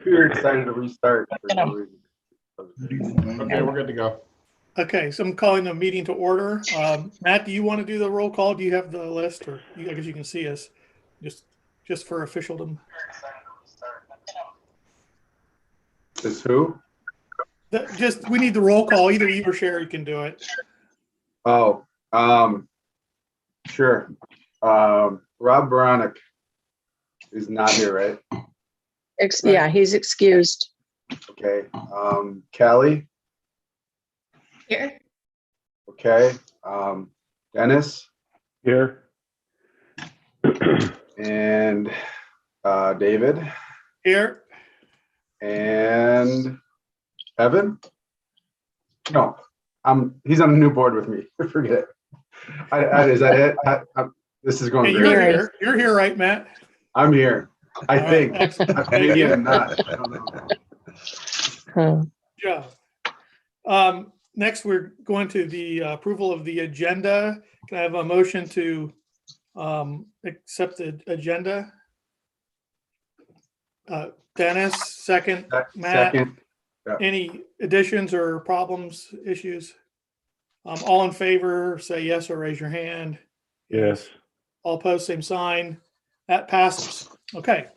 computer decided to restart for no reason. Okay, we're good to go. Okay, so I'm calling the meeting to order. Matt, do you want to do the roll call? Do you have the list, or I guess you can see us just for officialdom? This who? We need the roll call. Either you or Sherry can do it. Oh, sure. Rob Baronic is not here, right? Yeah, he's excused. Okay. Callie. Here. Okay. Dennis. Here. And David. Here. And Evan. No, he's on a new board with me. Forget it. Is that it? This is going Hey, great. you're here. You're here, right, Matt? I'm here. I All think. right, Maybe I'm not. I don't know. Yeah. Next, we're going to the approval of the agenda. Can I have a motion to accept the agenda? Dennis, second. Matt, Second. Yeah. any additions or problems, issues? All in favor, say yes or raise your hand. Yes. All opposed, same sign. That passes. Okay.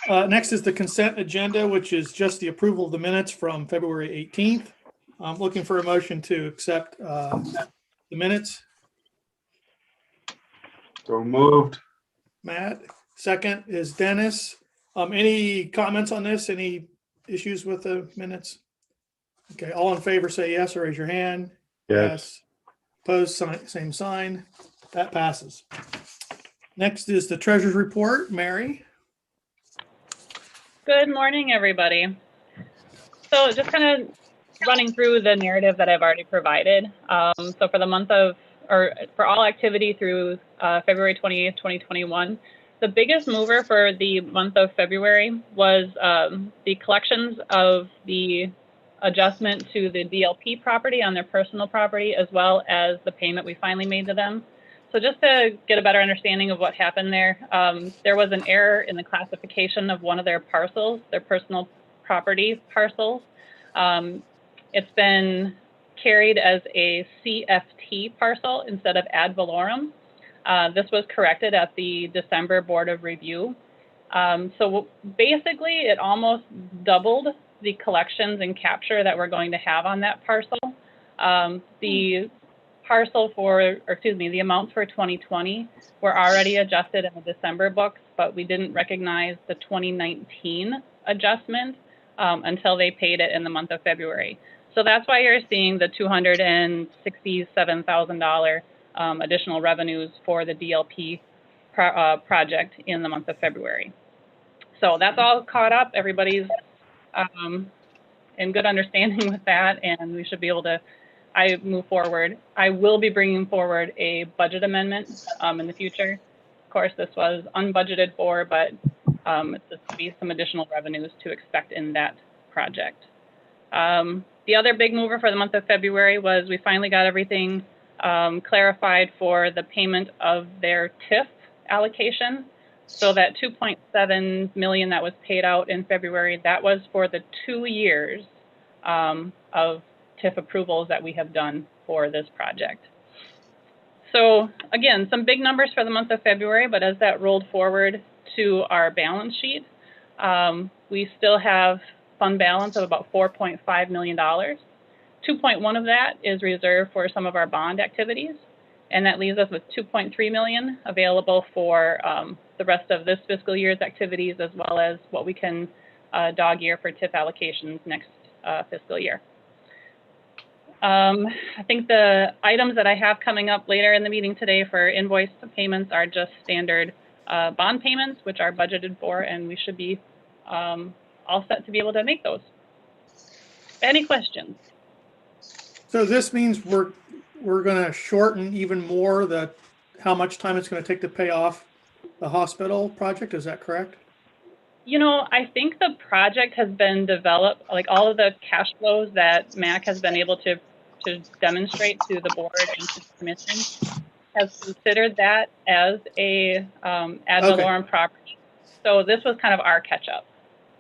Next is the consent agenda, which is just the approval of the minutes from February 18th. I'm looking for a motion to accept the minutes. So moved. Matt, second is Dennis. Any comments on this? Any issues with the minutes? Okay, all in favor say yes or raise your hand. Yes. Opposed, same sign. That passes. Next is the treasurer's report. Mary. Good morning, everybody. So just kind of running through the narrative that I've already provided. So for the month of, or for all activity through February 28th, 2021, the biggest mover for the month of February was the collections of the adjustment to the DLP property on their personal property, as well as the payment we finally made to them. So just to get a better understanding of what happened there, there was an error in the classification of one of their parcels, their personal property parcels. It's been carried as a CFT parcel instead of ad valorem. This was corrected at the December Board of Review. So basically, it almost doubled the collections and capture that we're going to have on that parcel. The parcel the amounts for 2020 were already adjusted in the December books, but we didn't recognize the 2019 adjustment until they paid it in the month of February. So that's why you're seeing the $267,000 additional revenues for the DLP project in the month of February. So that's all caught up. Everybody's in good understanding with that, and we should be able to move forward. I will be bringing forward a budget amendment in the future. Of course, this was unbudgeted for, but it's just to be some additional revenues to expect in that project. The other big mover for the month of February was we finally got everything clarified for the payment of their TIF allocation. So that 2.7 million that was paid out in February, that was for the 2 years of TIF approvals that we have done for this project. So again, some big numbers for the month of February, but as that rolled forward to our balance sheet, we still have fund balance of about $4.5 million. 2.1 of that is reserved for some of our bond activities, and that leaves us with 2.3 million available for the rest of this fiscal year's activities, as well as what we can dog year for TIF allocations next fiscal year. I think the items that I have coming up later in the meeting today for invoice payments are just standard bond payments, which are budgeted for, and we should be all set to be able to make those. Any questions? So this means we're going to shorten even more how much time it's going to take to pay off the hospital project. Is that correct? You know, I think the project has been developed, like all of the cash flows that MAC has been able to demonstrate to the board and to the commission has considered that as a ad valorem property. So this was kind of our catch up.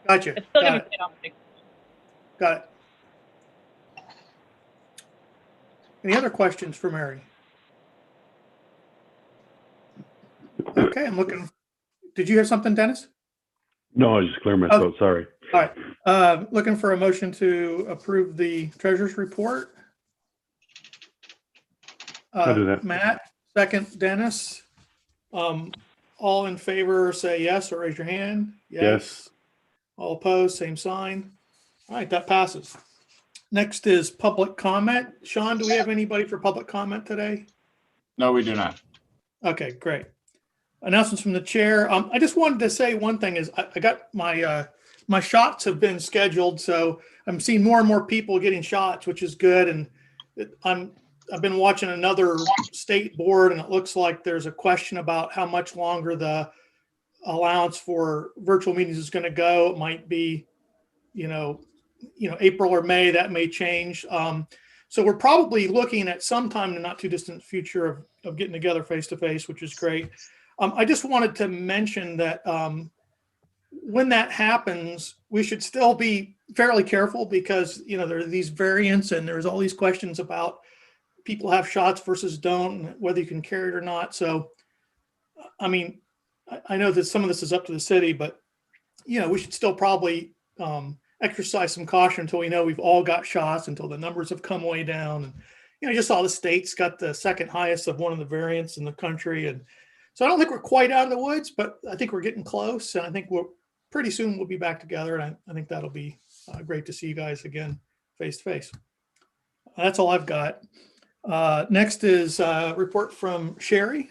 Gotcha. It's still Got gonna it. be paid off. Got it. Any other questions for Mary? Okay, I'm looking. Did you have something, Dennis? No, I was just clearing my throat. Sorry. All right. Looking for a motion to approve the treasurer's report. I'll do that. Matt, second, Dennis. All in favor, say yes or raise your hand. Yes. All opposed, same sign. All right, that passes. Next is public comment. Sean, do we have anybody for public comment today? No, we do not. Okay, great. Announcements from the chair. I just wanted to say one thing is I got my my shots have been scheduled, so I'm seeing more and more people getting shots, which is good. And I've been watching another state board, and it looks like there's a question about how much longer the allowance for virtual meetings is going to go. It might be, April or May. That may change. So we're probably looking at sometime in the not too distant future of getting together face to face, which is great. I just wanted to mention that when that happens, we should still be fairly careful because, there are these variants and there's all these questions about people have shots versus don't, and whether you can carry it or not. So, I mean, I know that some of this is up to the city, but, we should still probably exercise some caution until we know we've all got shots, until the numbers have come way down. And, just saw the state's got the second highest of one of the variants in the country. And so I don't think we're quite out of the woods, but I think we're getting close. And I think pretty soon we'll be back together. And I think that'll be great to see you guys again face to face. That's all I've got. Next is a report from Sherry.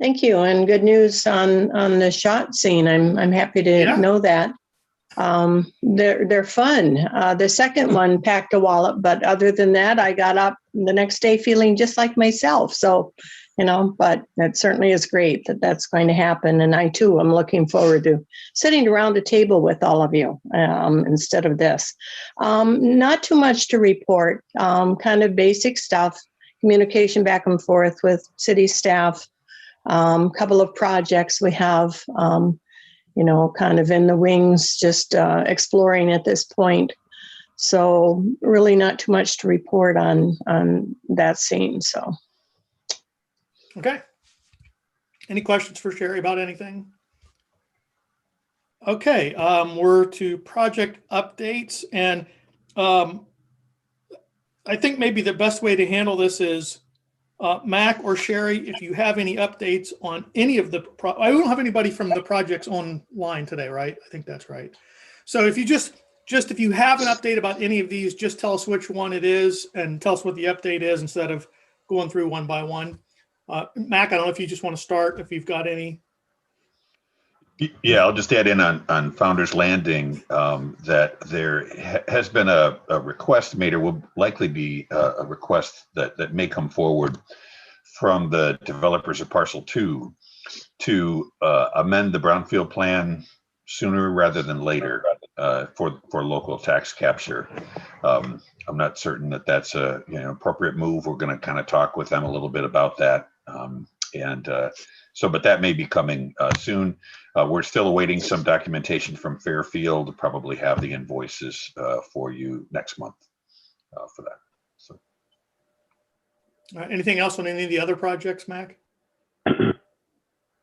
Thank you, and good news on the shot scene. I'm happy to know that. They're fun. The second one packed a wallop, but other than that, I got up the next day feeling just like myself. So, but that certainly is great that that's going to happen. And I too am looking forward to sitting around a table with all of you instead of this. Not too much to report, kind of basic stuff, communication back and forth with city staff, couple of projects we have, kind of in the wings, just exploring at this point. So really not too much to report on that scene. So. Okay. Any questions for Sherry about anything? Okay, we're to project updates, and I think maybe the best way to handle this is Mac or Sherry, if you have any updates on any of the, I don't have anybody from the projects online today, right? I think that's right. So if you just if you have an update about any of these, just tell us which one it is and tell us what the update is instead of going through one by one. Mac, I don't know if you just want to start, if you've got any. Yeah, I'll just add in on Founders Landing that there has been a request made, or will likely be a request that may come forward from the developers of Parcel 2 to amend the brownfield plan sooner rather than later for local tax capture. I'm not certain that that's a appropriate move. We're going to kind of talk with them a little bit about that. But that may be coming soon. We're still awaiting some documentation from Fairfield. Probably have the invoices for you next month for that. So, anything else on any of the other projects, Mac?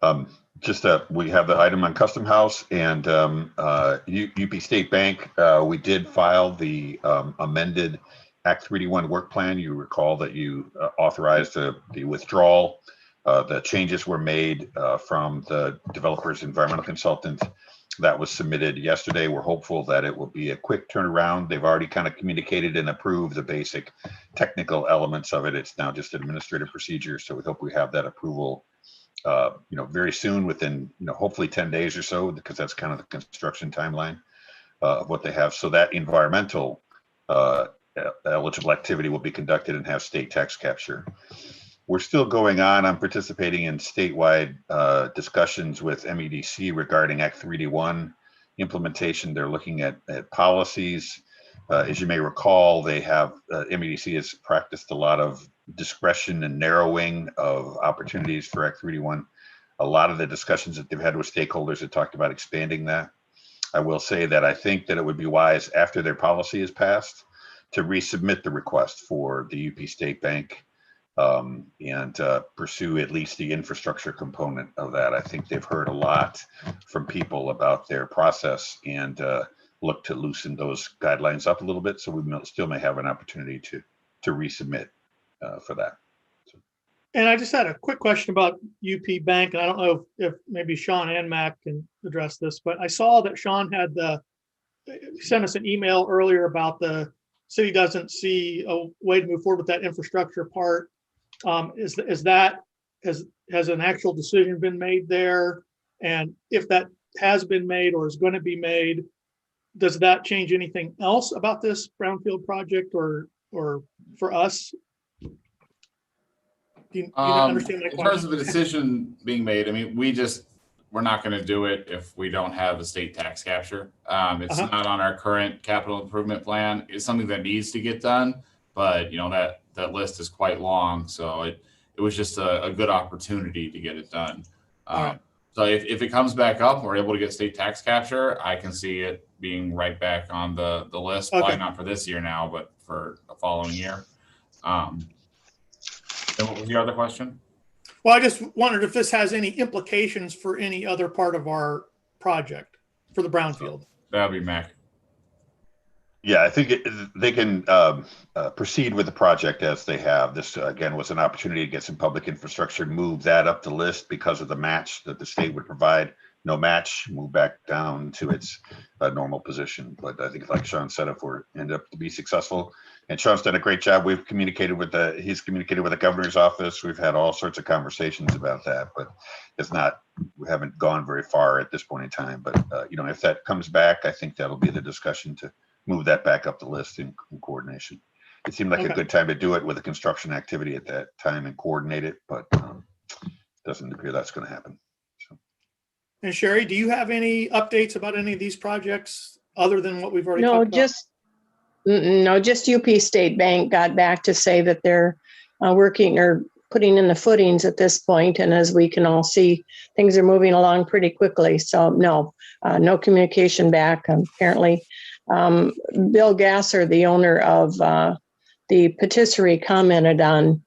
We have the item on Custom House and UP State Bank. We did file the amended Act 3D1 work plan. You recall that you authorized the withdrawal. The changes were made from the developer's environmental consultant. That was submitted yesterday. We're hopeful that it will be a quick turnaround. They've already kind of communicated and approved the basic technical elements of it. It's now just administrative procedure. So we hope we have that approval very soon, within hopefully 10 days or so, because that's kind of the construction timeline of what they have. So that environmental eligible activity will be conducted and have state tax capture. We're still going on. I'm participating in statewide discussions with MEDC regarding Act 3D1 implementation. They're looking at policies. As you may recall, they have MEDC has practiced a lot of discretion and narrowing of opportunities for Act 3D1. A lot of the discussions that they've had with stakeholders have talked about expanding that. I will say that I think that it would be wise after their policy is passed to resubmit the request for the UP State Bank and pursue at least the infrastructure component of that. I think they've heard a lot from people about their process and look to loosen those guidelines up a little bit. So we still may have an opportunity to resubmit for that. And I just had a quick question about UP Bank, and I don't know if maybe Sean and Mac can address this, but I saw that Sean had sent us an email earlier about the city doesn't see a way to move forward with that infrastructure part. Has an actual decision been made there? And if that has been made or is going to be made, does that change anything else about this brownfield project or for us? Do you understand my question? In terms of a decision being made, I mean, we're not going to do it if we don't have a state tax capture. It's not on our current capital improvement plan. It's something that needs to get done, but that list is quite long. So it was just a good opportunity to get it done. So if it comes back up, and we're able to get state tax capture, I can see it being right back on the list. Probably not for this year now, but for the following year. And what was your other question? Well, I just wondered if this has any implications for any other part of our project for the brownfield. That'd be Mac. Yeah, I think they can proceed with the project as they have. This, again, was an opportunity to get some public infrastructure, move that up the list because of the match that the state would provide. No match, move back down to its normal position. But I think, like Sean said, if we end up to be successful, and Sean's done a great job. He's communicated with the governor's office. We've had all sorts of conversations about that, but we haven't gone very far at this point in time. But if that comes back, I think that'll be the discussion to move that back up the list in coordination. It seemed like a good time to do it with the construction activity at that time and coordinate it, but doesn't appear that's going to happen. So. And Sherry, do you have any updates about any of these projects other than what we've already talked about? Just UP State Bank got back to say that they're working or putting in the footings at this point, and as we can all see, things are moving along pretty quickly. So no communication back. Apparently, Bill Gasser, the owner of the patisserie, commented on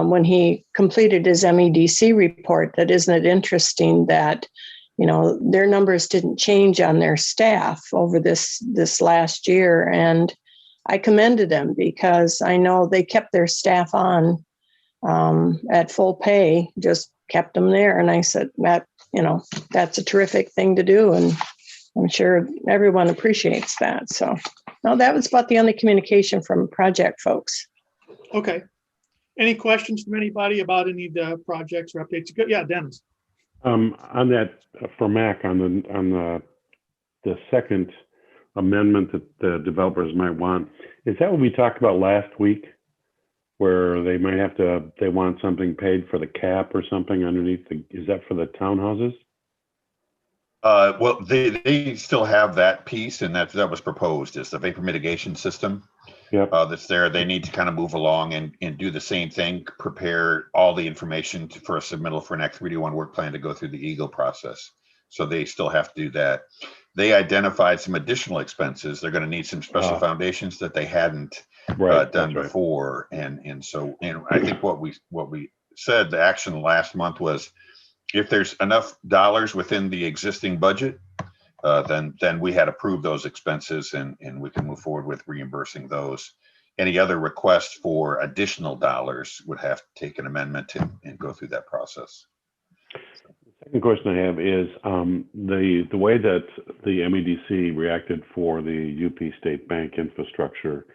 when he completed his MEDC report that isn't it interesting that their numbers didn't change on their staff over this last year, and I commended them because I know they kept their staff on at full pay, just kept them there, and I said that's a terrific thing to do, and I'm sure everyone appreciates that. So, no, that was about the only communication from project folks. Okay. Any questions from anybody about any of the projects or updates? Yeah, Dennis. On that, for Mac, on the second amendment that the developers might want, is that what we talked about last week, where they want something paid for the cap or something underneath is that for the townhouses? Well, they still have that piece, and that was proposed as the vapor mitigation system. Yep. That's there. They need to kind of move along and do the same thing, prepare all the information for a submittal for an Act 3D1 work plan to go through the EGLE process. So they still have to do that. They identified some additional expenses. They're going to need some special foundations that they hadn't done before. And so I think what we said, the action last month was, if there's enough dollars within the existing budget, then we had approved those expenses and we can move forward with reimbursing those. Any other requests for additional dollars would have to take an amendment and go through that process. The second question I have is the way that the MEDC reacted for the UP State Bank infrastructure,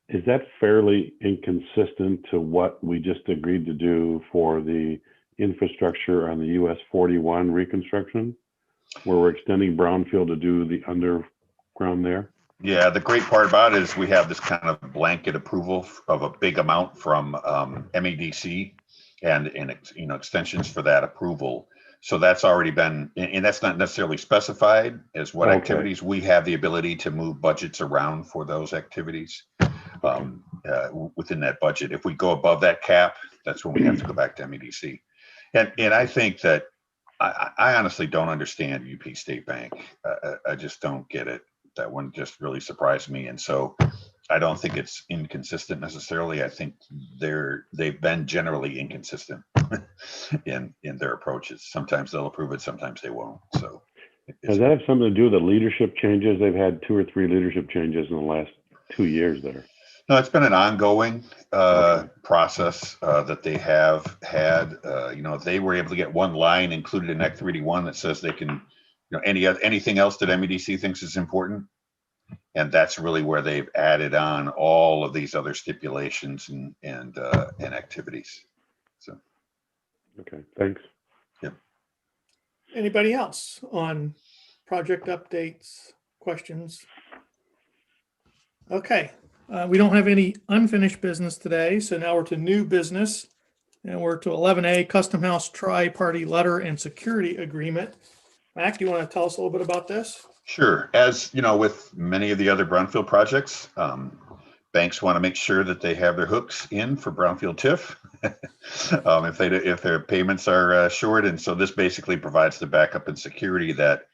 is that fairly inconsistent to what we just agreed to do for the infrastructure on the US 41 reconstruction, where we're extending brownfield to do the underground there? Yeah, the great part about it is we have this kind of blanket approval of a big amount from MEDC and extensions for that approval. So that's already been, and that's not necessarily specified as what activities. We have the ability to move budgets around for those activities within that budget. If we go above that cap, that's when we have to go back to MEDC. And I think that I honestly don't understand UP State Bank. I just don't get it. That one just really surprised me. And so I don't think it's inconsistent necessarily. I think they've been generally inconsistent in their approaches. Sometimes they'll approve it, sometimes they won't. So does that have something to do with the leadership changes? They've had 2 or 3 leadership changes in the last 2 years there. No, it's been an ongoing process that they have had. They were able to get one line included in Act 3D1 that says they can, anything else that MEDC thinks is important. And that's really where they've added on all of these other stipulations and activities. So. Okay, thanks. Yep. Anybody else on project updates, questions? Okay. We don't have any unfinished business today, so now we're to new business, and we're to 11A, Custom House Tri-Party Letter and Security Agreement. Mac, do you want to tell us a little bit about this? Sure. As you know, with many of the other brownfield projects, banks want to make sure that they have their hooks in for brownfield TIF if their payments are short, and so this basically provides the backup and security that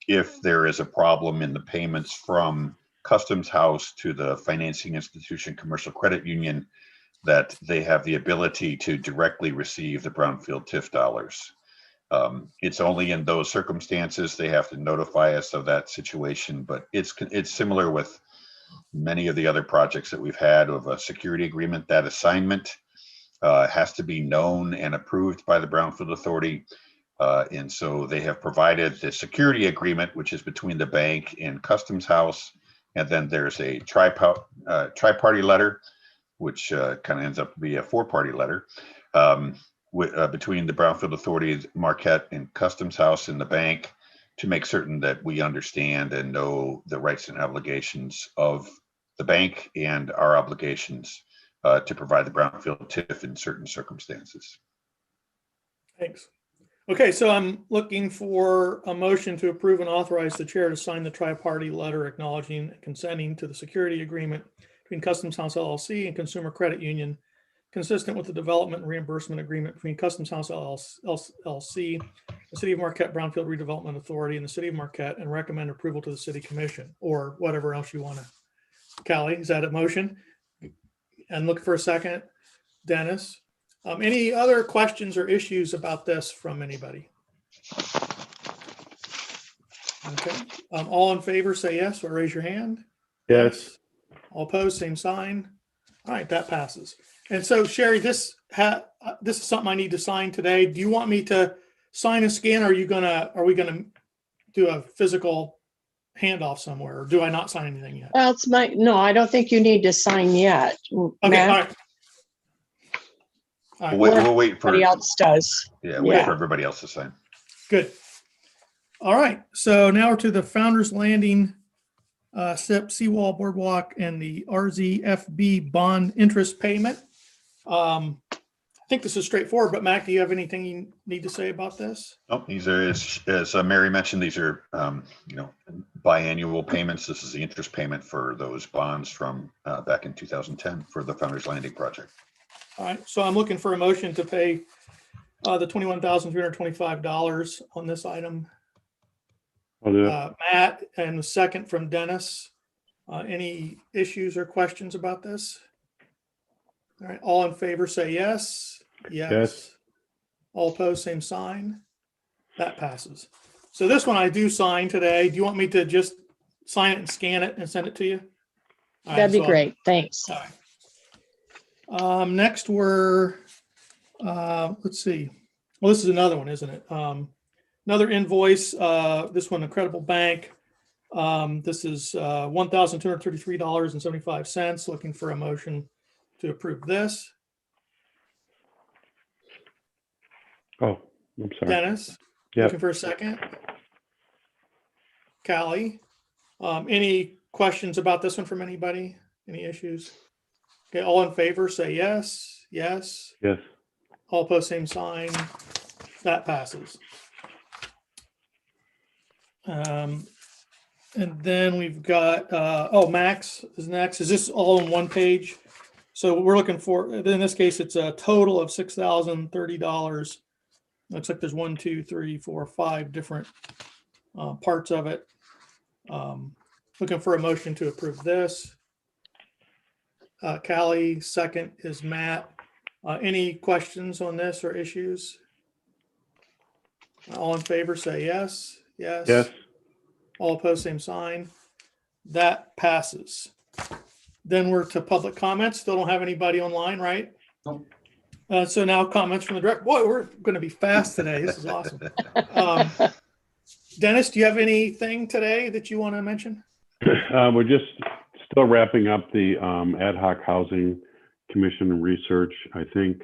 if there is a problem in the payments from Customs House to the financing institution, commercial credit union, that they have the ability to directly receive the brownfield TIF dollars. It's only in those circumstances they have to notify us of that situation, but it's similar with many of the other projects that we've had of a security agreement. That assignment has to be known and approved by the Brownfield Authority. And so they have provided the security agreement, which is between the bank and Customs House. And then there's a tri-party letter, which kind of ends up to be a 4-party letter between the Brownfield Authority, Marquette, and Customs House and the bank to make certain that we understand and know the rights and obligations of the bank and our obligations to provide the brownfield TIF in certain circumstances. Thanks. Okay, so I'm looking for a motion to approve and authorize the chair to sign the tri-party letter acknowledging and consenting to the security agreement between Customs House LLC and Consumer Credit Union, consistent with the development and reimbursement agreement between Customs House LLC, the City of Marquette Brownfield Redevelopment Authority, and the City of Marquette, and recommend approval to the City Commission, or whatever else you want to. Callie, is that a motion? And look for a second. Dennis. Any other questions or issues about this from anybody? Okay. All in favor, say yes or raise your hand. Yes. All opposed, same sign. All right, that passes. And so, Sherry, this is something I need to sign today. Do you want me to sign and scan? Or are we gonna do a physical handoff somewhere, or do I not sign anything yet? Well, no, I don't think you need to sign yet. Okay, Matt? all right. All right. We'll wait for Everybody else does. wait for everybody else to sign. Good. All right. So now we're to the Founders Landing, SIP Seawall Boardwalk, and the RZFB bond interest payment. I think this is straightforward, but Mac, do you have anything you need to say about this? Oh, these are, as Mary mentioned, these are biannual payments. This is the interest payment for those bonds from back in 2010 for the Founders Landing project. All right. So I'm looking for a motion to pay the $21,325 on this item. I'll do it. Matt, and the second from Dennis. Any issues or questions about this? All right. All in favor, say yes. Yes. All opposed, same sign. That passes. So this one I do sign today. Do you want me to just sign it and scan it and send it to you? All right, That'd be so great. Thanks. all right. Next we're, let's see. Well, this is another one, isn't it? Another invoice, this one, Incredible Bank. This is $1,233.75. Looking for a motion to approve this. Oh, I'm sorry. Dennis, Yep. looking for a second. Callie, any questions about this one from anybody? Any issues? Okay, all in favor, say yes. Yes. Yes. All opposed, same sign. That passes. And then we've got, Max is next. Is this all on one page? So we're looking for, in this case, it's a total of $6,030 Looks like there's 1, 2, 3, 4, 5 different parts of it. Looking for a motion to approve this. Callie, second is Matt. Any questions on this or issues? All in favor, say yes. Yes. Yes. All opposed, same sign. That passes. Then we're to public comments. Still don't have anybody online, right? Nope. So now comments from the director. Boy, we're going to be fast today. This is awesome. Dennis, do you have anything today that you want to mention? We're just still wrapping up the ad hoc housing commission research. I think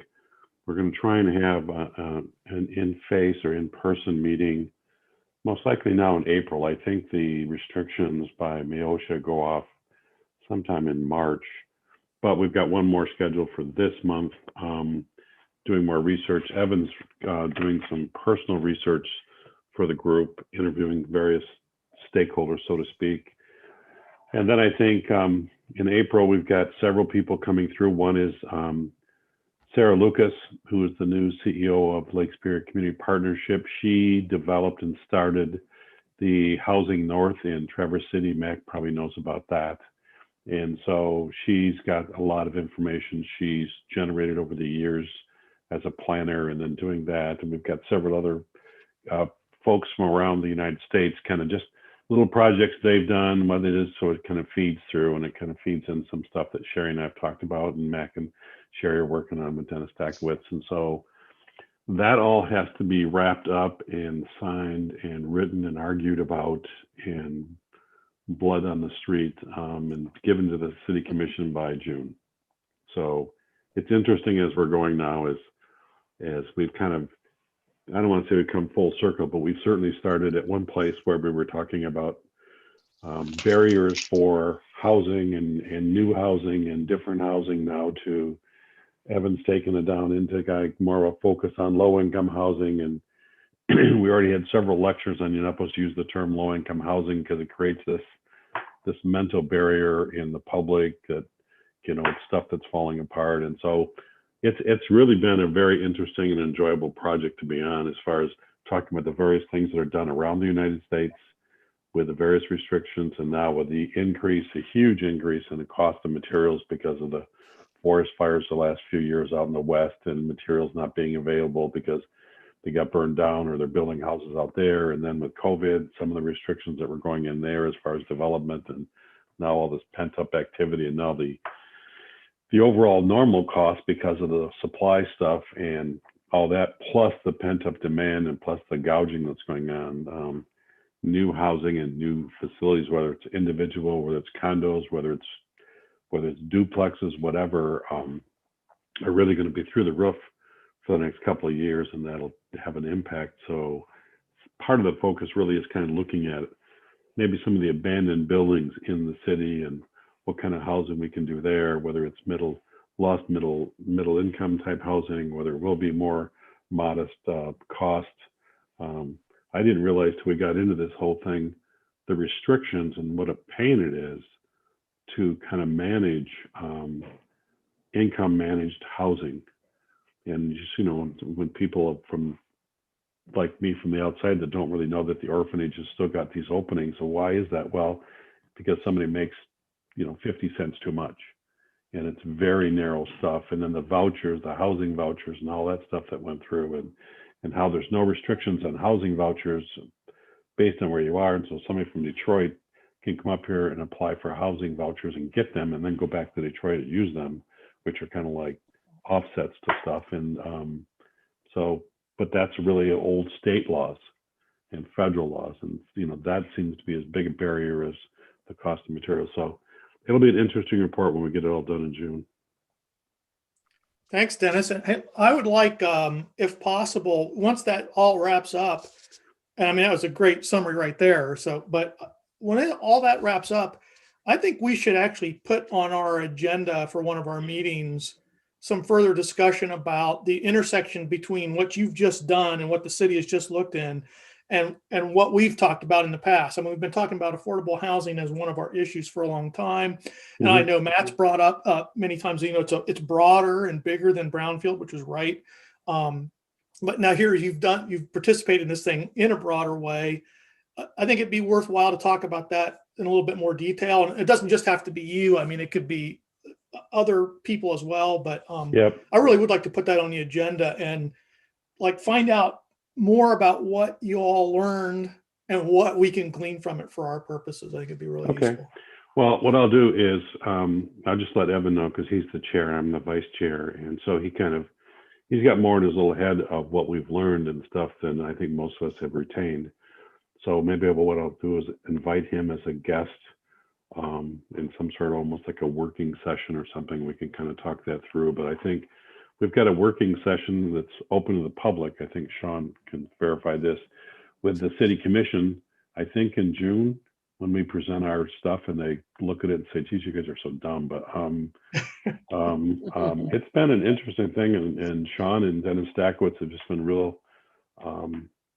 we're going to try and have an in-face or in-person meeting, most likely now in April. I think the restrictions by MIOSHA go off sometime in March, but we've got one more scheduled for this month, doing more research. Evan's doing some personal research for the group, interviewing various stakeholders, so to speak. And then I think in April, we've got several people coming through. One is Sarah Lucas, who is the new CEO of Lake Superior Community Partnership. She developed and started the Housing North in Traverse City. Mac probably knows about that. And so she's got a lot of information she's generated over the years as a planner and then doing that. And we've got several other folks from around the United States, kind of just little projects they've done, what it is, so it kind of feeds through, and it kind of feeds in some stuff that Sherry and I have talked about, and Mac and Sherry are working on with Dennis Stackwitz. And so that all has to be wrapped up and signed and written and argued about and blood on the street and given to the city commission by June. So it's interesting as we're going now, as we've kind of, I don't want to say we've come full circle, but we've certainly started at one place where we were talking about barriers for housing and new housing and different housing, now to Evan's taken it down into more of a focus on low income housing. And we already had several lectures on, you're not supposed to use the term low income housing because it creates this mental barrier in the public that, you know, it's stuff that's falling apart. And so it's really been a very interesting and enjoyable project to be on, as far as talking about the various things that are done around the United States with the various restrictions, and now with the increase, a huge increase in the cost of materials because of the forest fires the last few years out in the West, and materials not being available because they got burned down or they're building houses out there. And then with COVID, some of the restrictions that were going in there as far as development, and now all this pent up activity, and now the overall normal cost because of the supply stuff and all that, plus the pent up demand and plus the gouging that's going on. New housing and new facilities, whether it's individual, whether it's condos, whether it's duplexes, whatever, are really going to be through the roof for the next couple of years, and that'll have an impact. So part of the focus really is kind of looking at maybe some of the abandoned buildings in the city and what kind of housing we can do there, whether it's middle income type housing, whether it will be more modest cost. I didn't realize till we got into this whole thing, the restrictions and what a pain it is to kind of manage income managed housing. And just, you know, when people from like me from the outside that don't really know that the orphanage has still got these openings. So why is that? Well, because somebody makes, you know, 50 cents too much, and it's very narrow stuff. And then the vouchers, the housing vouchers and all that stuff that went through, and how there's no restrictions on housing vouchers based on where you are. And so somebody from Detroit can come up here and apply for housing vouchers and get them, and then go back to Detroit and use them, which are kind of like offsets to stuff. And but that's really old state laws and federal laws. And, you know, that seems to be as big a barrier as the cost of materials. So it'll be an interesting report when we get it all done in June. Thanks, Dennis. And I would like, if possible, once that all wraps up, and I mean, that was a great summary right there. So, but when all that wraps up, I think we should actually put on our agenda for one of our meetings some further discussion about the intersection between what you've just done and what the city has just looked in, and what we've talked about in the past. I mean, we've been talking about affordable housing as one of our issues for a long time. And I know Matt's brought up many times, you know, it's broader and bigger than Brownfield, which is right. But now here you've participated in this thing in a broader way. I think it'd be worthwhile to talk about that in a little bit more detail. And it doesn't just have to be you. I mean, it could be other people as well. But Yep. I really would like to put that on the agenda and like find out more about what you all learned and what we can glean from it for our purposes. I think it'd be really useful. Well, what I'll do is I'll just let Evan know because he's the chair, I'm the vice chair, and so he's got more in his little head of what we've learned and stuff than I think most of us have retained. So maybe what I'll do is invite him as a guest in some sort of almost like a working session or something. We can kind of talk that through. But I think we've got a working session that's open to the public. I think Sean can verify this with the city commission, I think in June, when we present our stuff and they look at it and say, geez, you guys are so dumb. But it's been an interesting thing. And Sean and Dennis Stakowitz have just been real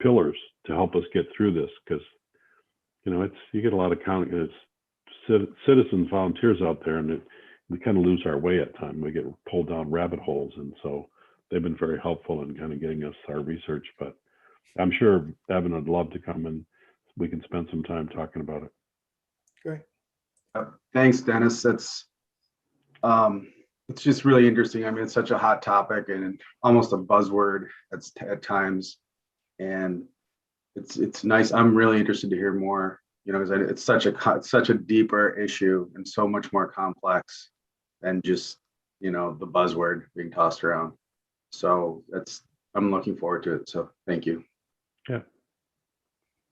pillars to help us get through this. Because, you get a lot of citizens, volunteers out there, and we kind of lose our way at times. We get pulled down rabbit holes. And so they've been very helpful in kind of getting us our research. But I'm sure Evan would love to come and we can spend some time talking about it. Great. Thanks, Dennis. It's just really interesting. I mean, it's such a hot topic and almost a buzzword at times. And it's nice. I'm really interested to hear more, because it's such a deeper issue and so much more complex than just, the buzzword being tossed around. So I'm looking forward to it. So thank you. Yeah.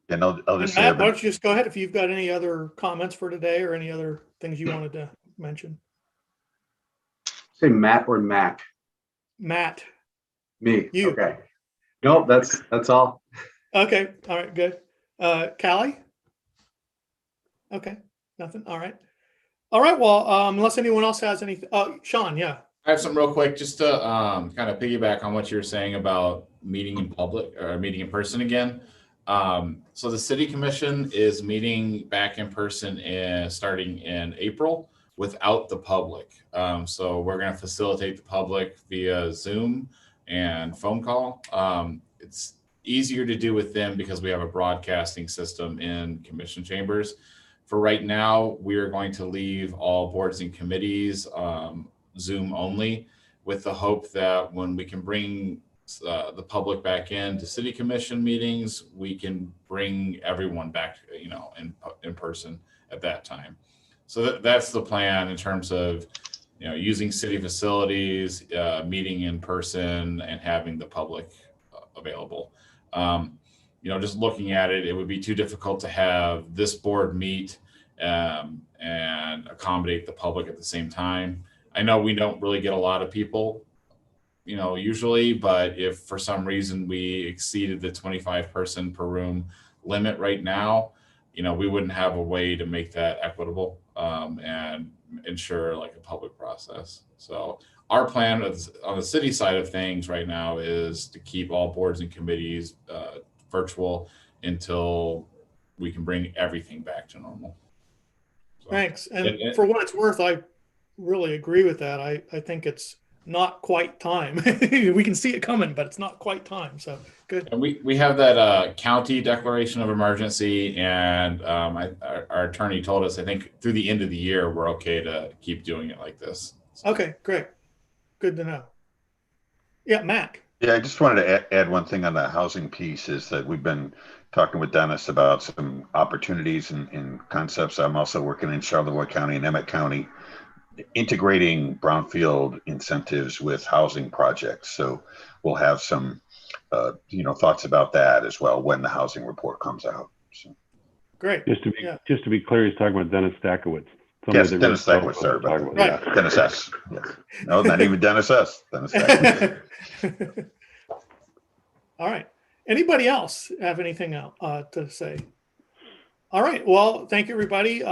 And I'll just say, Matt, why don't you just go ahead if you've got any other comments for today or any other things you wanted to mention. Say Matt or Mac? Matt. Me. You. Okay. Nope, that's all. Okay. All right, good. Callie? Okay. Nothing. All right. All right. Well, unless anyone else has anything. Sean, yeah. I have some real quick, just to kind of piggyback on what you were saying about meeting in public or meeting in person again. So the city commission is meeting back in person starting in April without the public. So we're going to facilitate the public via Zoom and phone call. It's easier to do with them because we have a broadcasting system in commission chambers. For right now, we are going to leave all boards and committees Zoom only, with the hope that when we can bring the public back in to city commission meetings, we can bring everyone back, in person at that time. So that's the plan in terms of, using city facilities, meeting in person, and having the public available. Just looking at it, it would be too difficult to have this board meet and accommodate the public at the same time. I know we don't really get a lot of people, usually, but if for some reason we exceeded the 25 person per room limit right now, we wouldn't have a way to make that equitable and ensure like a public process. So our plan on the city side of things right now is to keep all boards and committees virtual until we can bring everything back to normal. So, thanks. And for what it's worth, I really agree with that. I think it's not quite time. We can see it coming, but it's not quite time. So good. And we have that county declaration of emergency, and our attorney told us, I think through the end of the year, we're okay to keep doing it like this. So. Okay, great. Good to know. Yeah, Mac. Yeah, I just wanted to add one thing on the housing piece is that we've been talking with Dennis about some opportunities and concepts. I'm also working in Charlevoix County and Emmett County, integrating brownfield incentives with housing projects. So we'll have some, thoughts about that as well when the housing report comes out. So. Great. Just to be clear, he's talking about Dennis Stakowitz. Yes, Dennis Stakowitz, sorry about that. Right. Yeah, Dennis S. Yes. No, not even Dennis S. Dennis Stakowitz. All right. Anybody else have anything else to say? All right. Well, thank you, everybody.